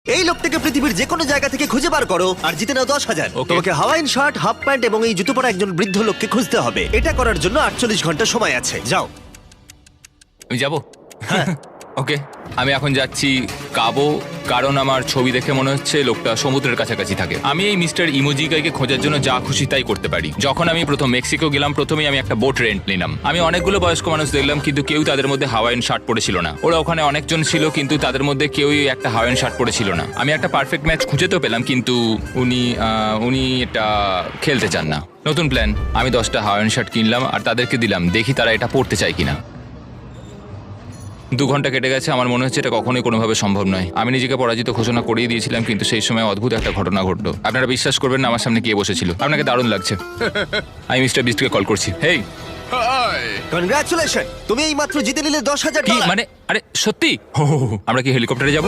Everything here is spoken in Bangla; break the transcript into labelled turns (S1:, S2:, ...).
S1: এই লোকটাকে পৃথিবীর যে কোনো জায়গা থেকে খুঁজে বার করো আর জিতে নাও 10,000।
S2: Okay.
S1: তোমাকে হাওয়াইন শার্ট, হাফ প্যান্ট এবং এই জুতো পরা একজন বৃদ্ধ লোককে খুঁজতে হবে। এটা করার জন্য 48 ঘন্টা সময় আছে। যাও।
S2: আমি যাবো ওকে আমি এখন যাচ্ছি কাবো, কারণ আমার ছবি দেখে মনে হচ্ছে লোকটা সমুদ্রের কাছাকাছি থাকে। আমি এই মিস্টার ইমোজিকাইকে খোঁজার জন্য যা খুশি তাই করতে পারি। যখন আমি প্রথম মেক্সিকো গেলাম, প্রথমেই আমি একটা বোট রেন্ট নিলাম। আমি অনেকগুলো বয়স্ক মানুষ দেখলাম, কিন্তু কেউ তাদের মধ্যে হাওয়াইন শার্ট পরেছিল না। ওরা ওখানে অনেকজন ছিল, কিন্তু তাদের মধ্যে কেউই একটা হাওয়াইন শার্ট পরেছিল না। আমি একটা পারফেক্ট ম্যাচ খুঁজে তো পেলাম, কিন্তু উনি এটা খেলতে চান না। নতুন প্ল্যান, আমি 10টা হাওয়াইন শার্ট কিনলাম আর তাদেরকে দিলাম, দেখি তারা এটা পড়তে চায় কিনা। 2 ঘন্টা কেটে গেছে, আমার মনে হচ্ছে এটা কখনোই কোনোভাবে সম্ভব নয়। আমি নিজেকে পরাজিত ঘোষণা করিয়ে দিয়েছিলাম, কিন্তু সেই সময় অদ্ভুত একটা ঘটনা ঘটলো। আপনারা বিশ্বাস করবেন না, আমার সামনে কে বসেছিল। আপনাকে দারুণ লাগছে। আমি মিস্টার বিস্টকে কল করছি। হেই,
S1: কনগ্রাচুলেশন, তুমি এই মাত্র জিতে নিলে 10,000
S2: কি
S1: ডলার।
S2: মানে? আরে সত্যি? আমরা কি হেলিকপ্টারে যাব?